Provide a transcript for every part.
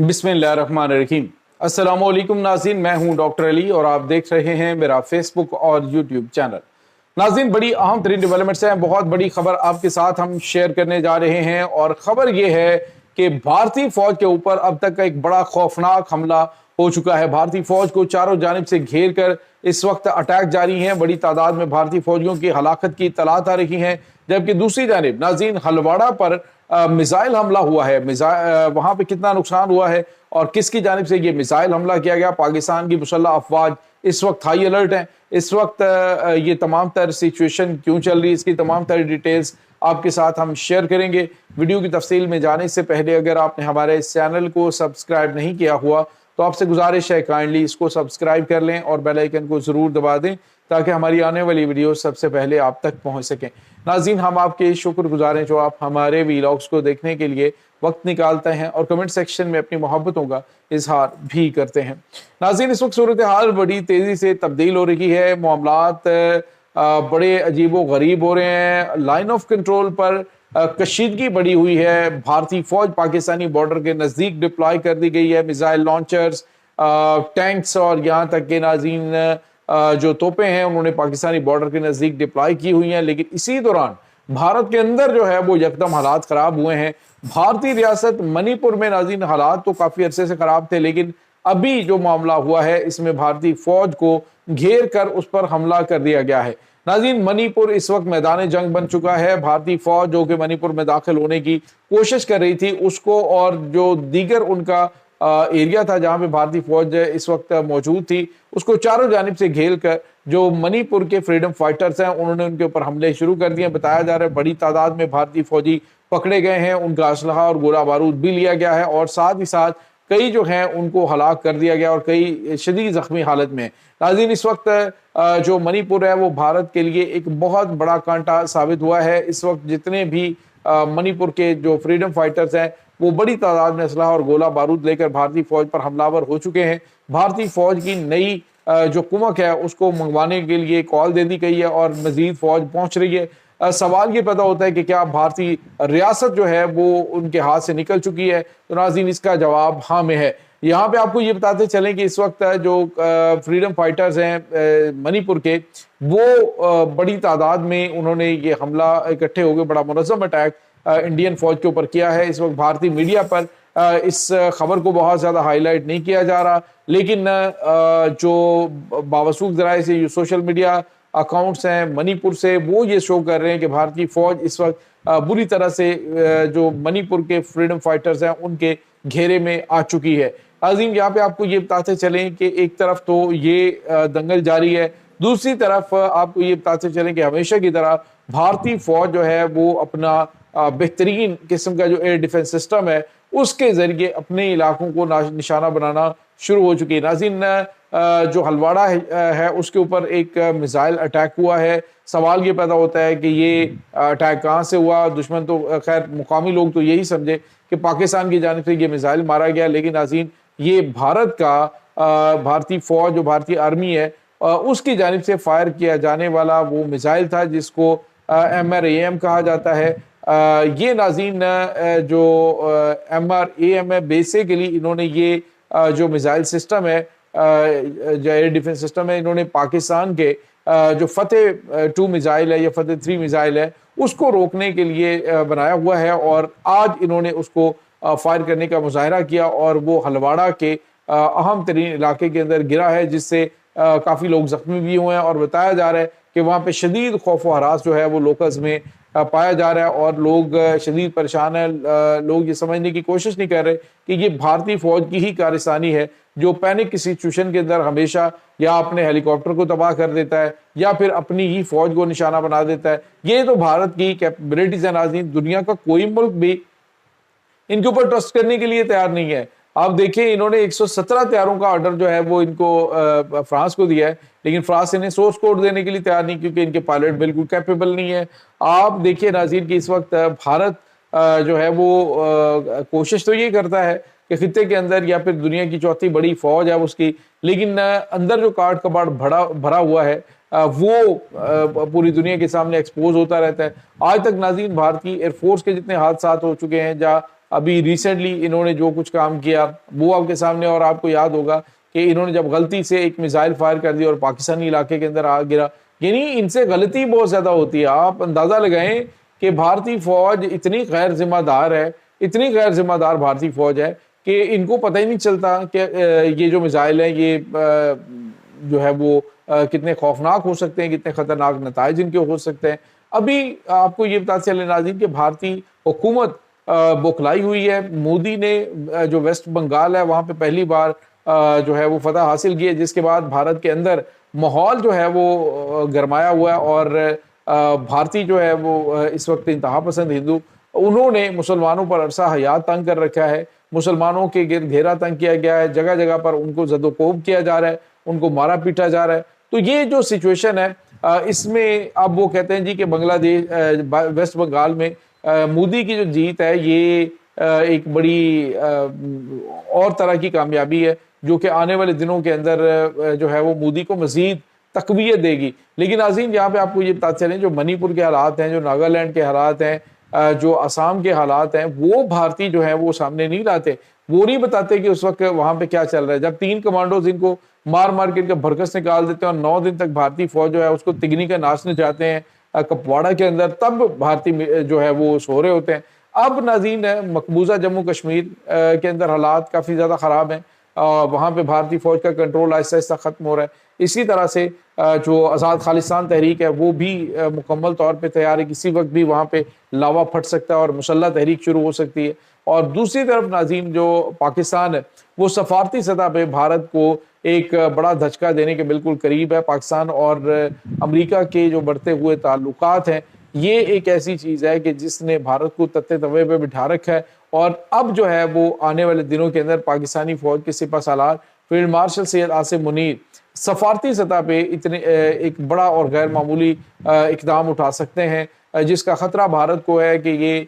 बिस्मिल्लाहिर्रहमानिर्रहीम। अस्सलाम वालेकुम नाज़रीन, मैं हूं डॉक्टर अली और आप देख रहे हैं मेरा फेसबुक और यूट्यूब चैनल। नाज़रीन, बड़ी अहम तरीन डेवलपमेंट्स हैं, बहुत बड़ी खबर आपके साथ हम शेयर करने जा रहे हैं और खबर यह है कि भारतीय फौज के ऊपर अब तक का एक बड़ा खौफनाक हमला हो चुका है। भारतीय फौज को चारों जानिब से घेर कर इस वक्त अटैक जारी हैं। बड़ी तादाद में भारतीय फौजियों की हलाकत की इत्तलात आ रही हैं, जबकि दूसरी जानिब नाज़रीन हलवाड़ा पर मिसाइल हमला हुआ है। वहां पे कितना नुकसान हुआ है और किसकी जानिब से ये मिसाइल हमला किया गया। पाकिस्तान की मुसल्लह अफवाज इस वक्त हाई अलर्ट हैं। इस वक्त ये तमाम तर सिचुएशन क्यों चल रही है, इसकी तमाम तर डिटेल्स आपके साथ हम शेयर करेंगे। वीडियो की तफसील में जाने से पहले अगर आपने हमारे इस चैनल को सब्सक्राइब नहीं किया हुआ तो आपसे गुजारिश है काइंडली इसको सब्सक्राइब कर लें और बेल आइकन को ज़रूर दबा दें ताकि हमारी आने वाली वीडियो सबसे पहले आप तक पहुंच सकें। नाज़रीन, हम आपके शुक्रगुजार हैं जो आप हमारे वीलॉग्स को देखने के लिए वक्त निकालते हैं और कमेंट सेक्शन में अपनी मोहब्बतों का इजहार भी करते हैं। नाज़रीन, इस वक्त सूरत हाल बड़ी तेज़ी से तब्दील हो रही है। मामलात बड़े अजीबो गरीब हो रहे हैं। लाइन ऑफ कंट्रोल पर कशीदगी बढ़ी हुई है। भारतीय फौज पाकिस्तानी बॉर्डर के नज़दीक डिप्लॉय कर दी गई है। मिसाइल लॉन्चर्स, टैंक्स और यहाँ तक के नाज़रीन जो तोपें हैं उन्होंने पाकिस्तानी बॉर्डर के नज़दीक डिप्लॉय की हुई हैं। लेकिन इसी दौरान भारत के अंदर जो है वो यकदम हालात ख़राब हुए हैं। भारतीय रियासत मणिपुर में नाज़रीन हालात तो काफ़ी अरसे से ख़राब थे, लेकिन अभी जो मामला हुआ है इसमें भारतीय फौज को घेर कर उस पर हमला कर दिया गया है। नाज़रीन, मणिपुर इस वक्त मैदान जंग बन चुका है। भारतीय फौज जो कि मणिपुर में दाखिल होने की कोशिश कर रही थी उसको और जो दीगर उनका एरिया था जहां पे भारतीय फौज इस वक्त मौजूद थी उसको चारों जानिब से घेर कर जो मणिपुर के फ्रीडम फाइटर्स हैं उन्होंने उनके ऊपर हमले शुरू कर दिए। बताया जा रहा है बड़ी तादाद में भारतीय फौजी पकड़े गए हैं, उनका असलहा और गोला बारूद भी लिया गया है और साथ ही साथ कई जो हैं उनको हलाक कर दिया गया और कई शदीद जख्मी हालत में। नाज़रीन, इस वक्त जो मणिपुर है वो भारत के लिए एक बहुत बड़ा कांटा साबित हुआ है। इस वक्त जितने भी मणिपुर के जो फ्रीडम फाइटर्स हैं वो बड़ी तादाद में असलहा और गोला बारूद लेकर भारतीय फौज पर हमलावर हो चुके हैं। भारतीय फौज की नई जो कुमक है उसको मंगवाने के लिए कॉल दे दी गई है और मजीद फौज पहुंच रही है। सवाल ये पैदा होता है कि क्या भारतीय रियासत जो है वो उनके हाथ से निकल चुकी है, तो नाज़रीन इसका जवाब हाँ में है। यहाँ पे आपको ये बताते चलें कि इस वक्त जो फ्रीडम फाइटर्स हैं मणिपुर के वो बड़ी तादाद में उन्होंने ये हमला इकट्ठे हो गए, बड़ा मुनज़्ज़म अटैक इंडियन फौज के ऊपर किया है। इस वक्त भारतीय मीडिया पर इस खबर को बहुत ज़्यादा हाईलाइट नहीं किया जा रहा, लेकिन जो बावसूख ज़राए से सोशल मीडिया अकाउंट्स हैं मणिपुर से वो ये शो कर रहे हैं कि भारतीय फौज इस वक्त बुरी तरह से जो मणिपुर के फ्रीडम फाइटर्स हैं उनके घेरे में आ चुकी है। अजीम, यहाँ पे आपको ये बताते चलें कि एक तरफ तो ये दंगल जारी है, दूसरी तरफ आपको ये बताते चलें कि हमेशा की तरह भारतीय फौज जो है वो अपना बेहतरीन किस्म का जो एयर डिफेंस सिस्टम है उसके जरिए अपने इलाकों को निशाना बनाना शुरू हो चुकी है। नाज़रीन, जो हलवाड़ा है उसके ऊपर एक मिसाइल अटैक हुआ है। सवाल ये पैदा होता है कि ये अटैक कहाँ से हुआ। दुश्मन तो खैर मुकामी लोग तो यही समझे कि पाकिस्तान की जानिब से ये मिसाइल मारा गया, लेकिन नाज़रीन ये भारत का भारतीय फौज जो भारतीय आर्मी है उसकी जानिब से फायर किया जाने वाला वो मिसाइल था जिसको MRAM कहा जाता है। ये नाज़रीन जो MRAM है बेसिकली इन्होंने ये जो मिसाइल सिस्टम है जो एयर डिफेंस सिस्टम है इन्होंने पाकिस्तान के जो फतेह 2 मिसाइल है या फतेह 3 मिसाइल है उसको रोकने के लिए बनाया हुआ है और आज इन्होंने उसको फायर करने का मुजाहरा किया और वो हलवाड़ा के अहम तरीन इलाके के अंदर गिरा है जिससे काफ़ी लोग जख्मी भी हुए हैं और बताया जा रहा है कि वहाँ पे शदीद खौफ व हरास जो है वो लोकल्स में पाया जा रहा है और लोग शदीद परेशान हैं। लोग ये समझने की कोशिश नहीं कर रहे कि ये भारतीय फौज की ही कारस्तानी है जो पैनिक की सिचुएशन के अंदर हमेशा या अपने हेलीकॉप्टर को तबाह कर देता है या फिर अपनी ही फौज को निशाना बना देता है। ये तो भारत की कैपेबिलिटीज है नाज़रीन, दुनिया का कोई मुल्क भी इनके ऊपर ट्रस्ट करने के लिए तैयार नहीं है। आप देखिए इन्होंने 117 तैयारों का ऑर्डर जो है वो इनको फ्रांस को दिया है, लेकिन फ्रांस इन्हें सोर्स कोड देने के लिए तैयार नहीं क्योंकि इनके पायलट बिल्कुल कैपेबल नहीं है। आप देखिए नाज़रीन कि इस वक्त भारत जो है वो कोशिश तो ये करता है कि खित्ते के अंदर या फिर दुनिया की चौथी बड़ी फौज है उसकी, लेकिन अंदर जो काट कबाड़ भरा हुआ है वो पूरी दुनिया के सामने एक्सपोज होता रहता है। आज तक नाज़रीन भारतीय एयरफोर्स के जितने हादसात हो चुके हैं जहाँ ابھی ریسنٹلی انہوں نے جو کچھ کام کیا وہ آپ کے سامنے، اور آپ کو یاد ہوگا کہ انہوں نے جب غلطی سے ایک میزائل فائر کر دی اور پاکستانی علاقے کے اندر آ گرا، یعنی ان سے غلطی بہت زیادہ ہوتی ہے. آپ اندازہ لگائیں کہ بھارتی فوج اتنی غیر ذمہ دار ہے، اتنی غیر ذمہ دار بھارتی فوج ہے کہ ان کو پتہ ہی نہیں چلتا کہ یہ جو میزائل ہیں یہ جو ہے وہ کتنے خوفناک ہو سکتے ہیں، کتنے خطرناک نتائج ان کے ہو سکتے ہیں. ابھی آپ کو یہ بتاتے چلیں ناظرین کہ بھارتی حکومت بوکھلائی ہوئی ہے. مودی نے جو ویسٹ بنگال ہے وہاں پہ پہلی بار جو ہے وہ فتح حاصل کی ہے، جس کے بعد بھارت کے اندر ماحول جو ہے وہ گرمایا ہوا ہے، اور بھارتی جو ہے وہ اس وقت انتہا پسند ہندو انہوں نے مسلمانوں پر عرصہ حیات تنگ کر رکھا ہے، مسلمانوں کے گرد گھیرا تنگ کیا گیا ہے، جگہ جگہ پر ان کو زد و کوب کیا جا رہا ہے، ان کو مارا پیٹا جا رہا ہے. تو یہ جو سچویشن ہے اس میں اب وہ کہتے ہیں جی کہ بنگلہ دیش ویسٹ بنگال میں مودی کی جو جیت ہے یہ ایک بڑی اور طرح کی کامیابی ہے جو کہ آنے والے دنوں کے اندر جو ہے وہ مودی کو مزید تقویت دے گی. لیکن ناظرین یہاں پہ آپ کو یہ بتاتے چلیں جو منی پور کے حالات ہیں، جو ناگالینڈ کے حالات ہیں، جو آسام کے حالات ہیں، وہ بھارتی جو ہیں وہ سامنے نہیں لاتے، وہ نہیں بتاتے کہ اس وقت وہاں پہ کیا چل رہا ہے. جب 3 کمانڈوز ان کو مار مار کے ان کا بھرکس نکال دیتے ہیں اور 9 دن تک بھارتی فوج جو ہے اس کو تگنی کا ناچنے جاتے ہیں کپواڑہ کے اندر، تب بھارتی جو ہے وہ سو رہے ہوتے ہیں. اب ناظرین مقبوضہ جموں کشمیر کے اندر حالات کافی زیادہ خراب ہیں، وہاں پہ بھارتی فوج کا کنٹرول آہستہ آہستہ ختم ہو رہا ہے. اسی طرح سے جو آزاد خالصان تحریک ہے وہ بھی مکمل طور پہ تیار ہے، کسی وقت بھی وہاں پہ لاوا پھٹ سکتا ہے اور مسلح تحریک شروع ہو سکتی ہے. اور دوسری طرف ناظرین جو پاکستان ہے وہ سفارتی سطح پہ بھارت کو ایک بڑا دھچکا دینے کے بالکل قریب ہے. پاکستان اور امریکہ کے جو بڑھتے ہوئے تعلقات ہیں یہ ایک ایسی چیز ہے کہ جس نے بھارت کو تتے توے پہ بٹھا رکھا ہے، اور اب جو ہے وہ آنے والے دنوں کے اندر پاکستانی فوج کے سپہ سالار فیلڈ مارشل سید عاصم منیر سفارتی سطح پہ اتنے ایک بڑا اور غیر معمولی اقدام اٹھا سکتے ہیں، جس کا خطرہ بھارت کو ہے کہ یہ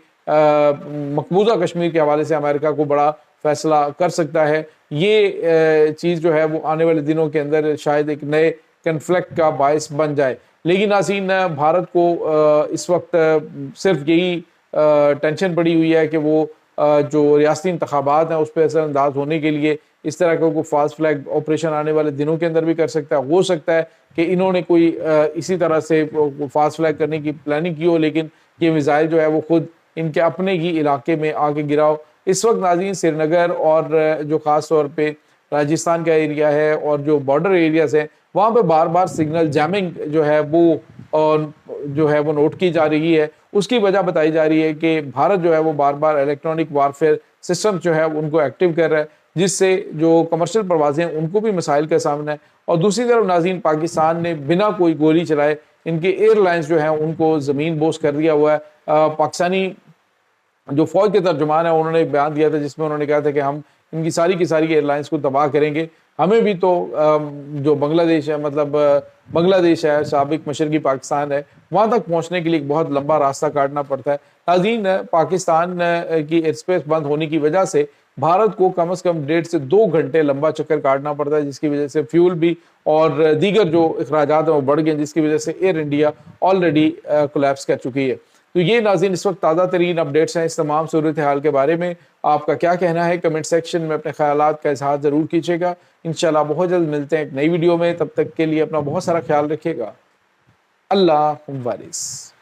مقبوضہ کشمیر کے حوالے سے امریکہ کو بڑا فیصلہ کر سکتا ہے. یہ چیز جو ہے وہ آنے والے دنوں کے اندر شاید ایک نئے کنفلکٹ کا باعث بن جائے. لیکن ناظرین بھارت کو اس وقت صرف یہی ٹینشن پڑی ہوئی ہے کہ وہ جو ریاستی انتخابات ہیں اس پہ اثر انداز ہونے کے لیے اس طرح کا کوئی فاسٹ فلیگ آپریشن آنے والے دنوں کے اندر بھی کر سکتا ہے. ہو سکتا ہے کہ انہوں نے کوئی اسی طرح سے فاسٹ فلیگ کرنے کی پلاننگ کی ہو، لیکن یہ میزائل جو ہے وہ خود ان کے اپنے ہی علاقے میں آ کے گرا ہو. اس وقت ناظرین سری نگر اور جو خاص طور پہ راجستھان کا ایریا ہے اور جو بارڈر ایریاز ہیں وہاں پہ بار بار سگنل جیمنگ جو ہے وہ نوٹ کی جا رہی ہے. اس کی وجہ بتائی جا رہی ہے کہ بھارت جو ہے وہ بار بار الیکٹرانک وارفیئر سسٹم جو ہے ان کو ایکٹیو کر رہا ہے، جس سے جو کمرشل پروازیں ان کو بھی مسائل کا سامنا ہے. اور دوسری طرف ناظرین پاکستان نے بنا کوئی گولی چلائے ان کے ایئر لائنز جو ہیں ان کو زمین بوس کر دیا ہوا ہے. پاکستانی جو فوج کے ترجمان ہیں انہوں نے بیان دیا تھا جس میں انہوں نے کہا تھا کہ ہم ان کی ساری ایئر لائنز کو تباہ کریں گے. ہمیں بھی تو جو بنگلہ دیش ہے، مطلب بنگلہ دیش ہے، سابق مشرقی پاکستان ہے، وہاں تک پہنچنے کے لیے ایک بہت لمبا راستہ کاٹنا پڑتا ہے. ناظرین پاکستان کی ایئر اسپیس بند ہونے کی وجہ سے بھارت کو کم از کم 1.5 سے 2 گھنٹے لمبا چکر کاٹنا پڑتا ہے، جس کی وجہ سے فیول بھی اور دیگر جو اخراجات ہیں وہ بڑھ گئے، جس کی وجہ سے ایئر انڈیا آلریڈی کولیپس کر چکی ہے. تو یہ ناظرین اس وقت تازہ ترین اپڈیٹس ہیں اس تمام صورتحال کے بارے میں. آپ کا کیا کہنا ہے؟ کمنٹ سیکشن میں اپنے خیالات کا اظہار ضرور کیجیے گا. انشاءاللہ بہت جلد ملتے ہیں ایک نئی ویڈیو میں، تب تک کے لیے اپنا بہت سارا خیال رکھیے گا. اللہ حافظ.